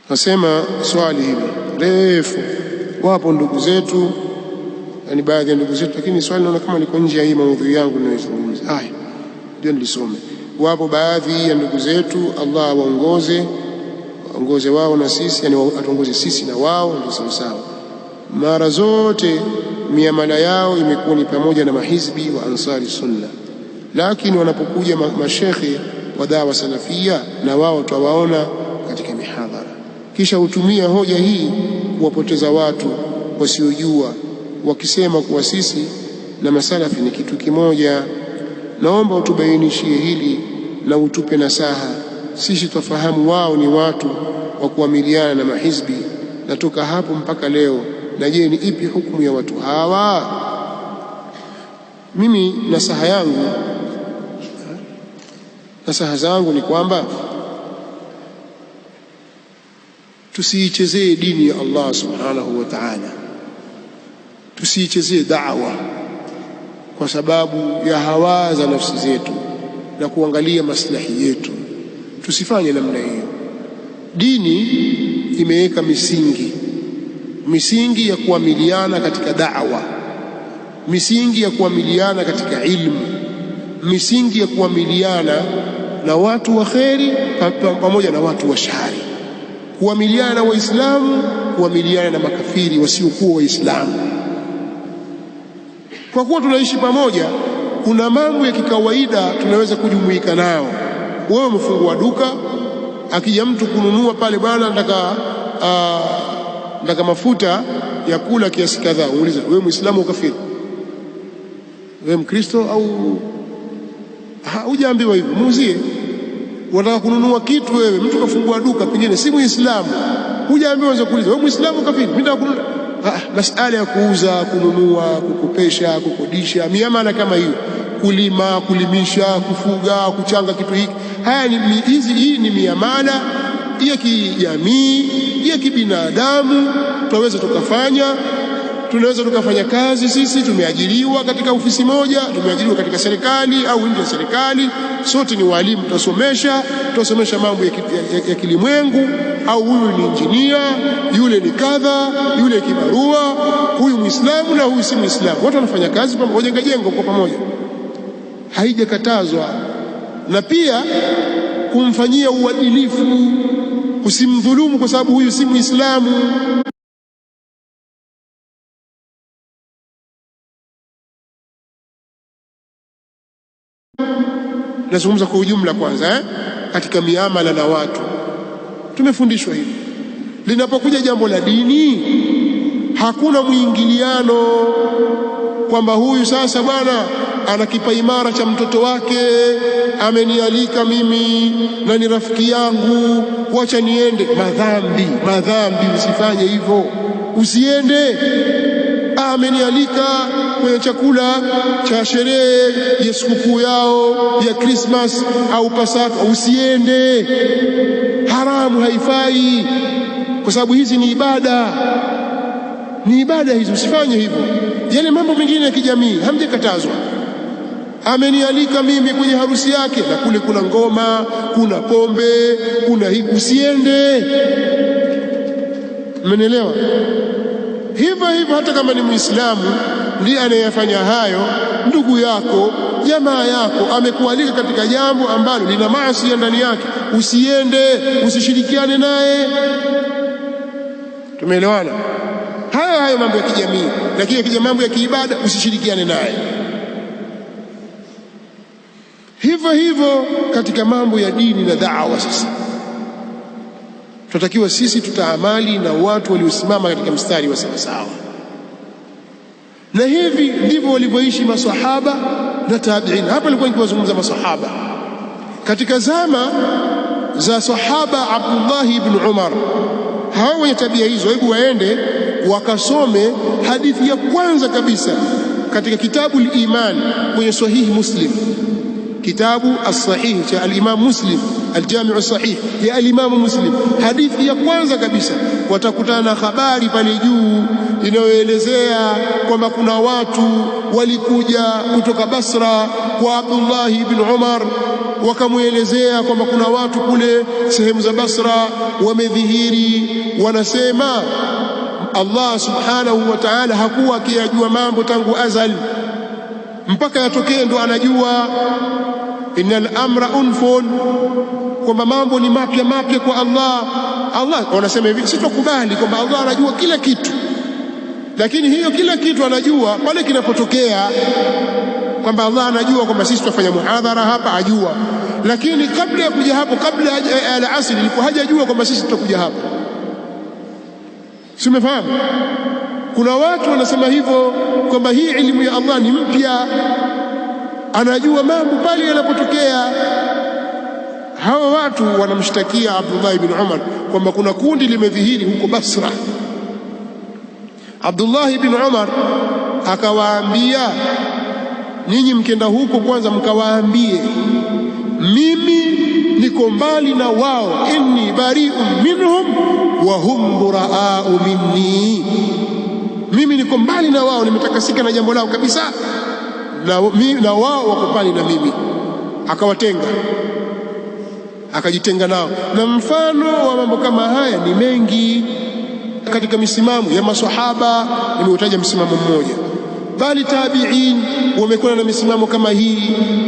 Nasema swali hili refu, wapo ndugu zetu, yani baadhi ya ndugu zetu, lakini swali naona kama liko nje ya hii maudhui yangu ninayozungumza. Haya ndio nilisome. Wapo baadhi ya ndugu zetu, Allah waongoze wao na sisi, yani atuongoze sisi na wao, ndio sawa sawa. Mara zote miamala yao imekuwa ni pamoja na mahizbi wa Ansari Sunna, lakini wanapokuja mashekhe wa dawa salafia, na wao tutawaona katika mihadhara, kisha hutumia hoja hii kuwapoteza watu wasiojua, wakisema kuwa sisi na masalafi ni kitu kimoja. Naomba utubainishie hili na utupe nasaha. Sisi twafahamu wao ni watu wa kuamiliana na mahizbi, na toka hapo mpaka leo. Na je, ni ipi hukumu ya watu hawa? Mimi nasaha zangu ni kwamba tusiichezee dini ya Allah subhanahu wa ta'ala, tusiichezee da'wa kwa sababu ya hawa za nafsi zetu na kuangalia maslahi yetu. Tusifanye namna hiyo. Dini imeweka misingi ya kuamiliana katika da'wa, misingi ya kuamiliana katika ilmu, misingi ya kuamiliana na watu wa kheri pamoja na watu wa shari, kuamiliana na Waislamu, kuamiliana na makafiri wasiokuwa Waislamu. Kwa kuwa tunaishi pamoja, kuna mambo ya kikawaida tunaweza kujumuika nao. Wewe umefungua duka, akija mtu kununua pale, bwana nataka mafuta ya kula kiasi kadhaa, uulize wewe Muislamu au kafiri? Wewe Mkristo au hujaambiwa hivyo, muuzie. Unataka kununua kitu wewe, mtu kafungua duka pengine si Muislamu, hujaambiwa unaweza kuuliza wewe Muislamu au kafiri? Mimi nataka kununua. Masala ya kuuza, kununua, kukopesha, kukodisha, miamala kama hiyo, kulima, kulimisha, kufuga, kuchanga kitu hiki, hii ni miamala ya kijamii, ya kibinadamu. Tunaweza tukafanya kazi. Sisi tumeajiriwa katika ofisi moja, tumeajiriwa katika serikali au nje ya serikali, sote ni walimu, tutasomesha mambo ya kilimwengu, au huyu ni injinia, yule ni kadha, yule kibarua, huyu Muislamu na huyu si Muislamu, wote wanafanya kazi pamoja, jengo kwa pamoja, haijakatazwa. Na pia kumfanyia uadilifu, usimdhulumu kwa sababu huyu si Muislamu. Nazungumza kwa ujumla kwanza, katika miamala na watu tumefundishwa hivi. Linapokuja jambo la dini, hakuna mwingiliano kwamba huyu sasa bwana ana kipaimara cha mtoto wake, amenialika mimi na ni rafiki yangu, wacha niende. Madhambi, usifanye hivyo, usiende. Amenialika kwenye chakula cha sherehe ya sikukuu yao ya Christmas au Pasaka, usiende. Haramu, haifai, kwa sababu hizi ni ibada hizi, usifanye hivyo. Yale mambo mengine ya kijamii hamjakatazwa. Amenialika mimi kwenye harusi yake, na kule kuna ngoma, kuna pombe, kuna hii, usiende. Mmenielewa? Hivyo hata kama ni Muislamu ndiye anayefanya hayo, ndugu yako, jamaa yako amekualika katika jambo ambalo lina maasi ndani yake, usiende, usishirikiane naye. Tumeelewana? Hayo mambo ya kijamii, lakini akija mambo ya kiibada usishirikiane naye. Hivyo katika mambo ya dini na da'wa, sasa tunatakiwa sisi tutaamali na watu waliosimama katika mstari wa sawasawa, na hivi ndivyo walivyoishi maswahaba na tabi'in. Hapa nilikuwa nikiwazungumza maswahaba katika zama za sahaba Abdullah ibn Umar. Hao wenye tabia hizo, hebu waende wakasome hadithi ya kwanza kabisa katika kitabu al-Iman kwenye Sahihi Muslim, kitabu as-Sahih cha al-Imam Muslim, al-Jami' as-Sahih ya al-Imam Muslim. Hadithi ya kwanza kabisa watakutana na habari pale juu inayoelezea kwamba kuna watu walikuja kutoka Basra kwa Abdullah ibn Umar wakamuelezea kwamba kuna watu kule sehemu za Basra wamedhihiri, wanasema Allah subhanahu wa ta'ala hakuwa akiyajua mambo tangu azali mpaka yatokee ndo anajua. Innal amra unfun, kwamba mambo ni mapya kwa Allah. Allah wanasema hivi, sitakubali kwamba Allah anajua kila kitu, lakini hiyo kila kitu anajua pale kinapotokea, kwamba Allah anajua kwamba sisi tutafanya muhadhara hapa, ajua, lakini kabla ya kuja hapo, kabla ya al-asr ilikuwa hajajua kwamba sisi tutakuja hapa. Si umefahamu? Kuna watu wanasema hivyo kwamba hii elimu ya Allah ni mpya, anajua mambo pale yanapotokea. Hawa watu wanamshtakia Abdullah ibn Umar kwamba kuna kundi limedhihiri huko Basra. Abdullah ibn Umar akawaambia, ninyi mkenda huko kwanza mkawaambie mimi niko mbali na wao, inni bari'un minhum wa hum buraa'u minni, mimi niko mbali na wao, nimetakasika na jambo lao kabisa, na wao wako mbali na mimi. Akawatenga, akajitenga nao. Na mfano wa mambo kama haya ni mengi katika misimamo ya maswahaba. Nimeutaja msimamo mmoja, bali tabi'in wamekuwa na misimamo kama hii,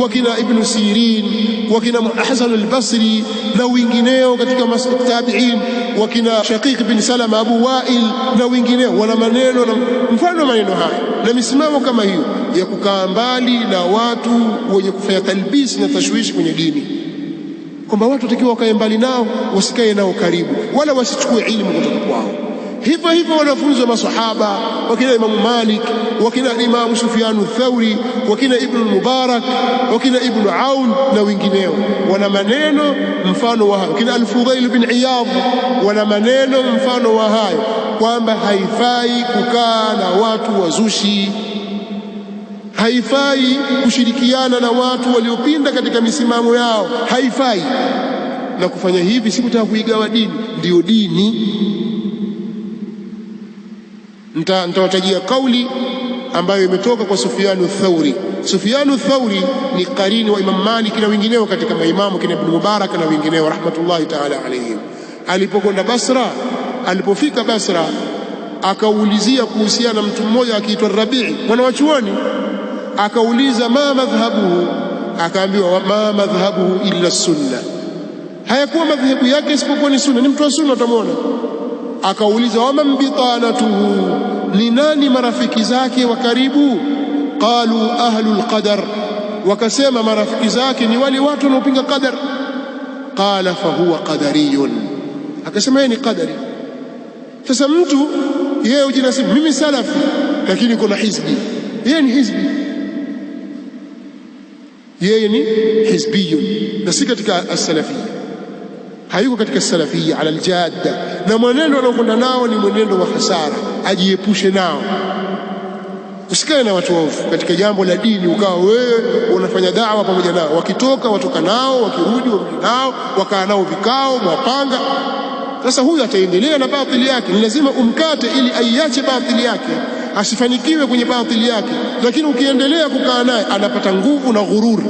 wakina Ibn Sirin, wakina Hasan al-Basri na wengineo katika tabi'in, wakina Shaqiq bin Salama, Abu Wa'il na wengineo, wana maneno na mfano maneno haya na misimamo kama hiyo ya kukaa mbali na watu wenye kufanya talbisi na tashwishi kwenye dini, kwamba watu watakiwa wakae mbali nao, wasikae nao karibu, wala wasichukue ilmu kutoka kwao. Hivyo hivyo wanafunzi wa masahaba, wakina Imamu Malik, wakina Imamu Sufyanu Thauri, wakina Ibn Mubarak, wakina Ibn Aun na wengineo, wana maneno mfano wa hayo. Wakina Al-Fudhail bin Iyadh wana maneno mfano wa hayo, kwamba haifai kukaa na watu wazushi, haifai kushirikiana na watu waliopinda katika misimamo yao, haifai. Na kufanya hivi si kutaka kuigawa dini, ndiyo dini. Nitawatajia kauli ambayo imetoka kwa Sufyanu Thauri. Sufyanu Thauri ni qarini wa Imam Malik na wengineo katika maimamu kina Ibn Mubarak na wengineo rahmatullahi ta'ala alayhim. Alipokwenda Basra, alipofika Basra akaulizia kuhusiana na mtu mmoja akiitwa Rabii, mwana wa chuoni. Akauliza ma madhhabuhu, akaambiwa ma madhhabuhu illa sunna, hayakuwa madhhabu yake isipokuwa ni sunna, ni mtu wa sunna utamwona. Akauliza wa man bitanatuhu, ni nani marafiki zake wa karibu? Qalu ahlul qadar, wakasema marafiki zake ni wale watu wanaopinga qadar. Qala fahuwa qadariyun, akasema yeye ni qadari. Sasa mtu yeye ujinasibu mimi salafi, lakini kuna hizbi, yeye ni hizbi, yeye ni hizbiyun na si katika as-salafiyya, hayuko katika as-salafiyya ala al-jadda. Na mwenendo anaokwenda nao ni mwenendo wa hasara, ajiepushe nao. Usikae na watu waovu katika jambo la dini ukawa wewe unafanya da'wa pamoja nao, wakitoka watoka nao, wakirudi warudi nao, wakaa nao vikao, mwapanga. Sasa huyu ataendelea na batili yake, ni lazima umkate ili aiache batili yake, asifanikiwe kwenye batili yake. Lakini ukiendelea kukaa naye anapata nguvu na ghururi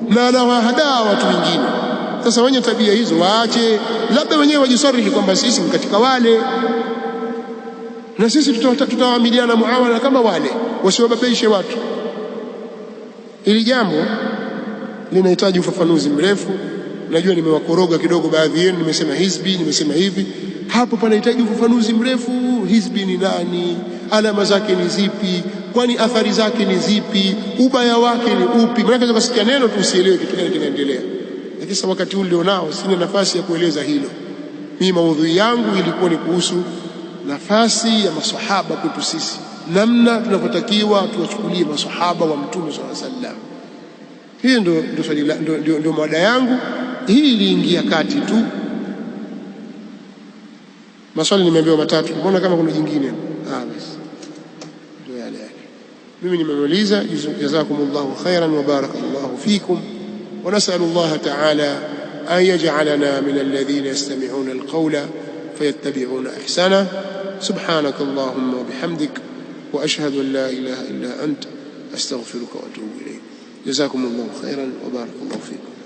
na anawahadaa watu wengine. Sasa wenye tabia hizo waache, labda wenyewe wajisarihi kwamba sisi ni katika wale, na sisi tutawaamiliana muamala kama wale, wasiwababaishe watu. Hili jambo linahitaji ufafanuzi mrefu. Najua nimewakoroga kidogo baadhi yenu, nimesema hizbi, nimesema hivi. Hapo panahitaji ufafanuzi mrefu. Hizbi ni nani? Alama zake ni zipi? Kwani athari zake ni zipi? Ubaya wake ni upi? Maana kasikia neno tu usielewe kitu gani kinaendelea. Lakini sasa wakati huu ulionao sina nafasi ya kueleza hilo. Mimi maudhui yangu ilikuwa ni kuhusu nafasi ya maswahaba kwetu sisi, namna tunavyotakiwa tuwachukulie maswahaba wa Mtume sallallahu alaihi wasallam. Hii ndio mada yangu. Hii iliingia kati tu. Maswali nimeambiwa matatu, mbona kama kuna jingine? Basi ndio yale. Mimi nimemaliza. Jazakumullahu khairan wa barakallahu fikum, wa nas'alullaha ta'ala an yaj'alana min alladhina yastami'una alqawla fayattabi'una ahsana. Subhanaka Allahumma wa bihamdik wa ashhadu an la ilaha illa anta astaghfiruka wa atubu ilayk. Jazakumullahu khairan wa barakallahu fikum.